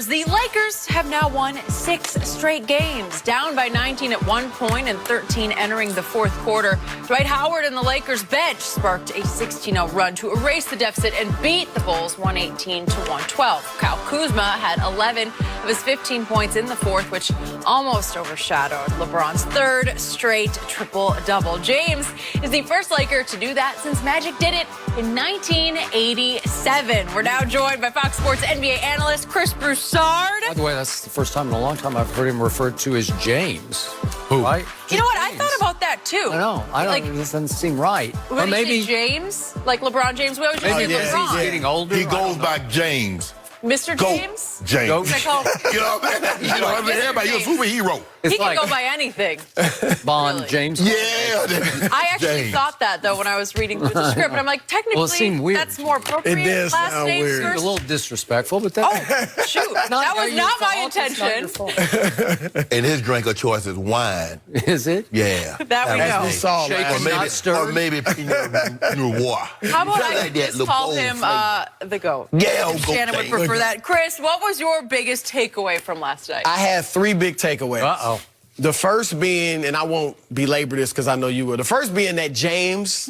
Stars. The Lakers have now won 6 straight games, down by 19 at one point and 13 entering the fourth quarter. Dwight Howard and the Lakers bench sparked a 16-0 run to erase the deficit and beat the Bulls 118 to 112. Kyle Kuzma had 11 of his 15 points in the fourth, which almost overshadowed LeBron's third straight triple-double. James is the first Laker to do that since Magic did it in 1987. We're now joined by Fox Sports NBA analyst Chris Broussard. By the way, that's the first time in a long time I've heard him referred to as James. Who? Right? You know what? I thought about that too. I know. This doesn't seem right. Or maybe James, like LeBron James. We always just say LeBron. He's getting older. He goes by James. Mr. James? James. Goat. You know what I mean? You know what I mean? Everybody, you're a superhero. He can go by anything. Bond, really. James. Yeah. I actually thought that, though, when I was reading through the script. But I'm like, technically, that's more appropriate. It does last sound name weird. first. A little disrespectful, but that, Shoot. That was not my intention. And his drink of choice is wine. Is it? Yeah. That we know. Saw Shaken, not Or stirred. maybe Pinot Noir. How about I Like that just call him the GOAT? Yeah, Shannon would prefer that. Chris, what was your biggest takeaway from last night? I had 3 big takeaways. Uh-oh. The first being, and I won't belabor this because I know you will. The first being that James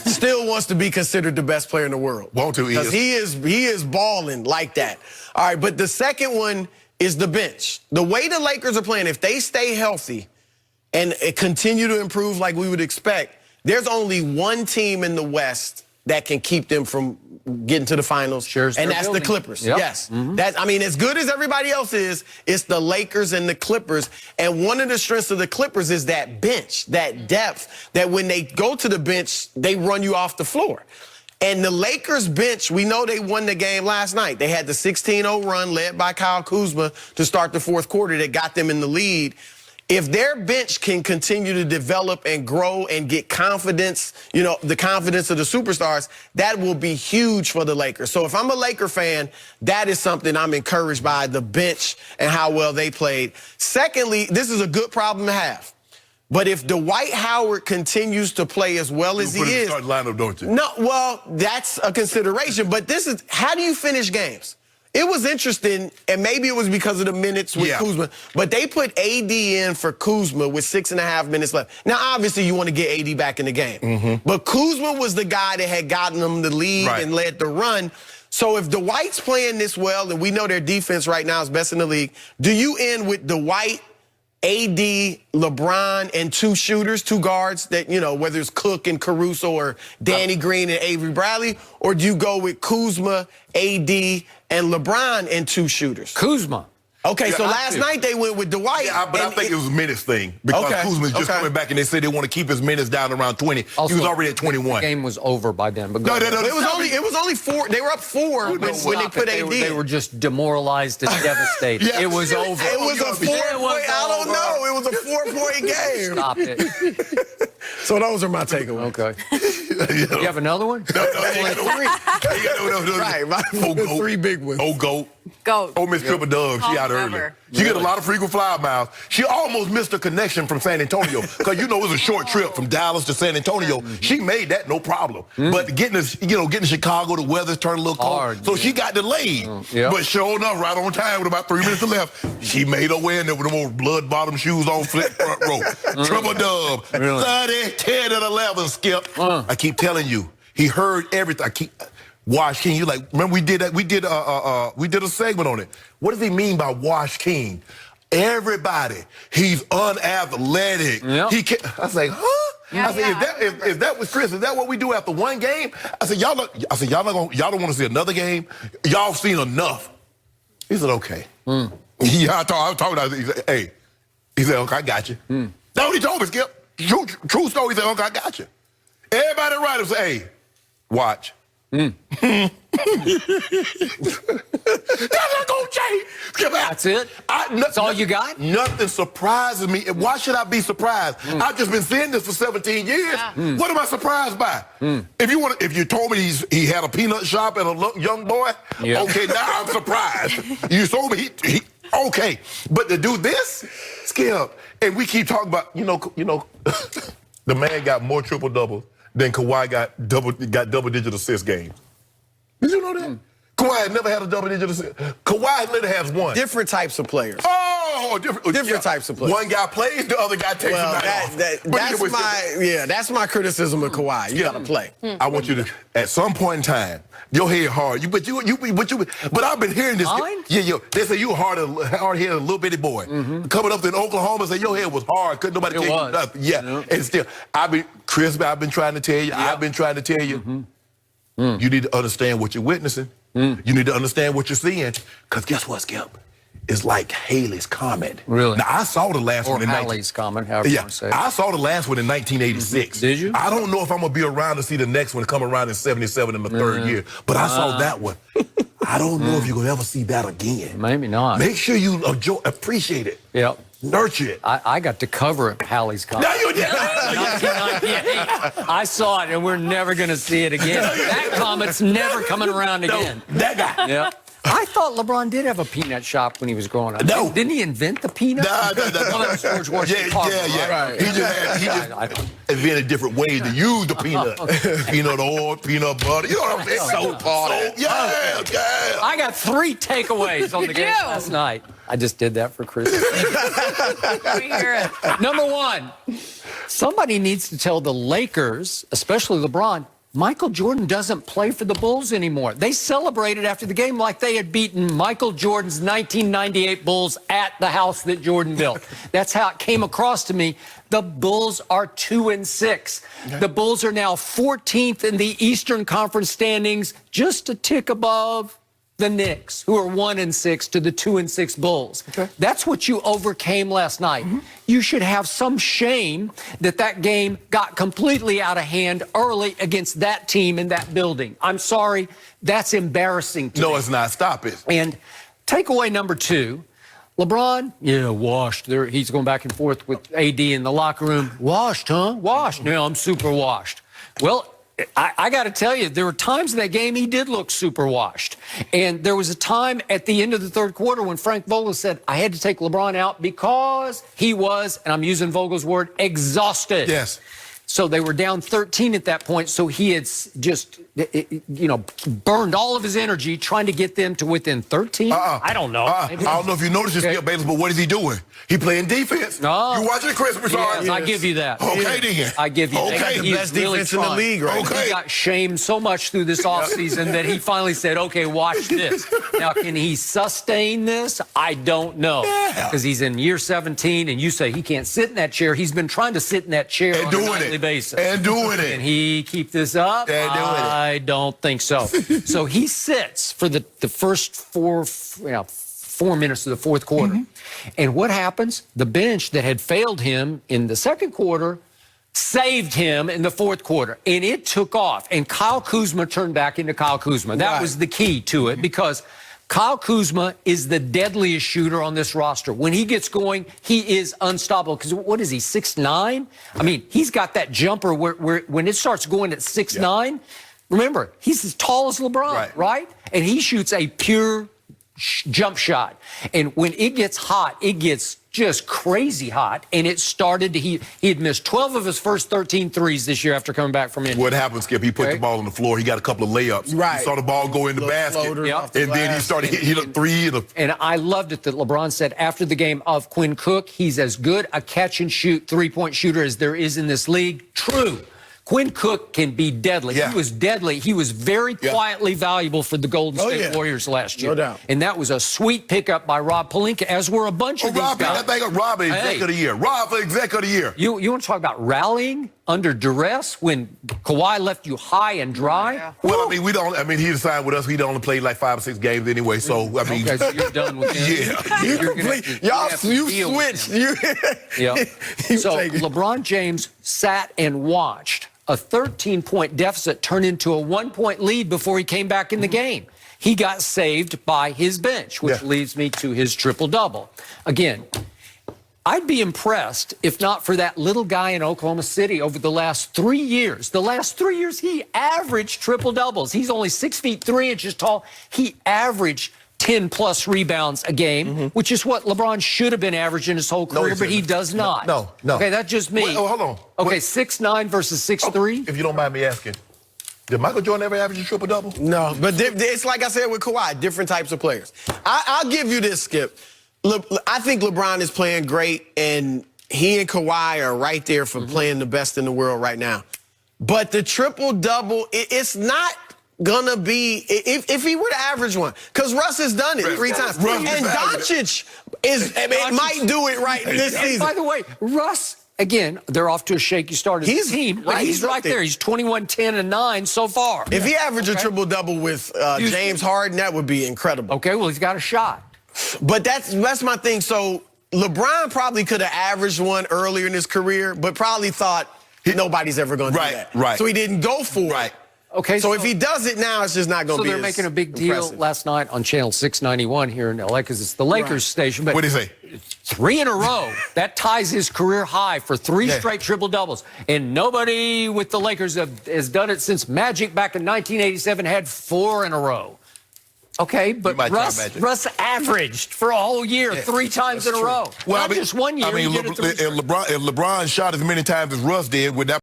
still wants to be considered the best player in the world. Want to, because he is balling like that. All right, but the second one is the bench. The way the Lakers are playing, if they stay healthy and continue to improve like we would expect, there's only one team in the West that can keep them from getting to the finals, and that's the Clippers. Yep. Yes. I mean, as good as everybody else is, it's the Lakers and the Clippers. And one of the strengths of the Clippers is that bench, that depth, that when they go to the bench, they run you off the floor. And the Lakers bench, we know they won the game last night. They had the 16-0 run led by Kyle Kuzma to start the fourth quarter that got them in the lead. If their bench can continue to develop and grow and get confidence, you know, the confidence of the superstars, that will be huge for the Lakers. So if I'm a Laker fan, that is something I'm encouraged by, the bench and how well they played. Secondly, this is a good problem to have. But if Dwight Howard continues to play as well as he is, lineup, don't you? no, well, that's a consideration. But this is, how do you finish games? It was interesting, and maybe it was because of the minutes with Kuzma, but they put AD in for Kuzma with 6.5 minutes left. Now, obviously, you want to get AD back in the game. But Kuzma was the guy that had gotten them the lead and led the run. So if Dwight's playing this well, and we know their defense right now is best in the league, do you end with Dwight, AD, LeBron, and 2 shooters, 2 guards that, you know, whether it's Cook and Caruso or Danny Green and Avery Bradley, or do you go with Kuzma, AD, and LeBron and 2 shooters? Kuzma. Okay, so last night they went with Dwight. Yeah, but I think it was a minutes thing because Kuzma's just coming back, and they said they want to keep his minutes down around 20. Also, he was already at 21. The game was over by then. But No, it was only 4. They were up 4 when they put AD. They were just demoralized and devastated. It was over. It was a 4-point. I don't know. It was a 4-point game. Stop it. So those are my takeaways. Okay. You have another one? No, Right, my 3 big ones. Oh, GOAT. GOAT. Oh, Miss Triple Dub, she out early. She get a lot of frequent flyer miles. She almost missed a connection from San Antonio because, you know, it was a short trip from Dallas to San Antonio. She made that no problem. But getting to Chicago, the weather's turned a little cold. So she got delayed. But sure enough, right on time with about 3 minutes left, she made her way in there with them old blood-bottom shoes on front row. Triple Dub. 30, 10, and 11, Skip. I keep telling you, he heard everything. Wash King, you like, remember we did a segment on it. What does he mean by Wash King? Everybody, he's unathletic. He can't, I was like, huh? I said, is that what Chris? Is that what we do after one game? I said, y'all don't want to see another game. Y'all seen enough. He said, okay. Yeah, I was talking about it. He said, hey. He said, okay, I got you. That's what he told me, Skip. True story. He said, okay, I got you. Everybody around him said, hey, watch. That's not gonna change. That's it? That's all you got? Nothing surprises me. Why should I be surprised? I've just been seeing this for 17 years. What am I surprised by? If you told me he had a peanut shop and a young boy, okay, now I'm surprised. You told me he okay. But to do this, Skip, and we keep talking about, you know, the man got more triple doubles than Kawhi got double-digit assist games. Did you know that? Kawhi never had a double-digit assist. Kawhi literally has one. Different types of players. Oh, different types of players. One guy plays, the other guy takes the night off. That's my criticism of Kawhi. You gotta play. I want you to, at some point in time, your head hard. But I've been hearing this. Mine? Yeah. They say you hard-headed little bitty boy. Coming up in Oklahoma, say your head was hard. Couldn't nobody tell you nothing. Yeah. And still, I've been trying to tell you. I've been trying to tell you. You need to understand what you're witnessing. You need to understand what you're seeing. Because guess what, Skip? It's like Haley's Comet. Really? Now, I saw the last one in Halley's Comet, however you want to say it. I saw the last one in 1986. Did you? I don't know if I'm going to be around to see the next one come around in 77 in the third year. But I saw that one. I don't know if you're going to ever see that again. Maybe not. Make sure you appreciate it. Yep. Nurture it. I got to cover Halley's Comet. No, you didn't. 1998. I saw it, and we're never going to see it again. That comet's never coming around again. That guy. Yeah. I thought LeBron did have a peanut shop when he was growing up. No. Didn't he invent the peanut? No. Well, that was George Washington Carver, Yeah. right? He just invented different ways to use the peanut. Peanut oil, peanut butter. You know what I'm saying? Soap. Yeah. I got 3 takeaways on the game last night. I just did that for Christmas. Let me hear it. Number 1, somebody needs to tell the Lakers, especially LeBron, Michael Jordan doesn't play for the Bulls anymore. They celebrated after the game like they had beaten Michael Jordan's 1998 Bulls at the house that Jordan built. That's how it came across to me. The Bulls are 2-6. Okay. The Bulls are now 14th in the Eastern Conference standings, just a tick above the Knicks, who are 1-6 to the 2-6 Bulls. Okay. That's what you overcame last night. You should have some shame that game got completely out of hand early against that team in that building. I'm sorry, that's embarrassing to me. No, it's not. Stop it. And takeaway number 2, LeBron, washed. He's going back and forth with AD in the locker room. Washed, huh? Washed. No, I'm super washed. Well, I got to tell you, there were times in that game he did look super washed. And there was a time at the end of the third quarter when Frank Vogel said, I had to take LeBron out because he was, and I'm using Vogel's word, exhausted. Yes. So they were down 13 at that point. So he had just, burned all of his energy trying to get them to within 13. I don't know. I don't know if you noticed this, Bayless, but what is he doing? He playing defense. No. You watching Chris Broussard? Yes, I give you that. Okay, then. I give you that. Okay, the best defense in the league, right? Okay. He got shamed so much through this offseason that he finally said, okay, watch this. Now, can he sustain this? I don't know. Because he's in year 17, and you say he can't sit in that chair. He's been trying to sit in that chair on a nightly basis. And doing it. Can he keep this up? And doing it. I don't think so. So he sits for the first 4 minutes of the fourth quarter. And what happens? The bench that had failed him in the second quarter saved him in the fourth quarter. And it took off. And Kyle Kuzma turned back into Kyle Kuzma. That was the key to it, because Kyle Kuzma is the deadliest shooter on this roster. When he gets going, he is unstoppable. Because what is he, 6'9"? I mean, he's got that jumper where when it starts going at 6'9", remember, he's as tall as LeBron, right? And he shoots a pure jump shot. And when it gets hot, it gets just crazy hot. And it started to, he had missed 12 of his first 13 threes this year after coming back from injury. What happened, Skip? He put the ball on the floor. He got a couple of layups. He saw the ball go in the basket. And then he started hitting a three. And I loved it that LeBron said after the game of Quinn Cook, he's as good a catch-and-shoot three-point shooter as there is in this league. True. Quinn Cook can be deadly. He was deadly. He was very quietly valuable for the Golden State Warriors last year. No doubt. And that was a sweet pickup by Rob Pelinka, as were a bunch of these guys. Rob, exec of the year. Rob, exec of the year. You want to talk about rallying under duress when Kawhi left you high and dry? Well, I mean, he signed with us. He only played like 5 or 6 games anyway. So, I mean. Okay, so you're done with him. You switched. So LeBron James sat and watched a 13-point deficit turn into a 1-point lead before he came back in the game. He got saved by his bench, which leads me to his triple-double. Again, I'd be impressed if not for that little guy in Oklahoma City over the last 3 years. The last 3 years, he averaged triple-doubles. He's only 6 feet 3 inches tall. He averaged 10-plus rebounds a game, which is what LeBron should have been averaging his whole career, but he does not. No. Okay, that's just me. Hold on. Okay, 6'9" versus 6'3"? If you don't mind me asking, Did Michael Jordan ever average a triple-double? No, but it's like I said with Kawhi, different types of players. I'll give you this, Skip. I think LeBron is playing great, and he and Kawhi are right there for playing the best in the world right now. But the triple-double, it's not gonna be, if he were to average one, because Russ has done it 3 times. And Doncic might do it right this season. By the way, Russ, again, they're off to a shaky start as a team. But he's right there. He's 21, 10, and 9 so far. If he averaged a triple-double with James Harden, that would be incredible. Okay, well, he's got a shot. But that's my thing. So LeBron probably could have averaged one earlier in his career, but probably thought nobody's ever going to do that. Right. So he didn't go for it. Okay. So if he does it now, it's just not going to be So they're making a big deal last night on Channel 691 here in L.A. because it's the Lakers station. But what did he say? 3 in a row. That ties his career high for 3 straight triple-doubles. And nobody with the Lakers has done it since Magic back in 1987 had 4 in a row. Okay, but Russ averaged for a whole year 3 times in a row. Well, Not just one year. I mean, if LeBron shot as many times as Russ did, would that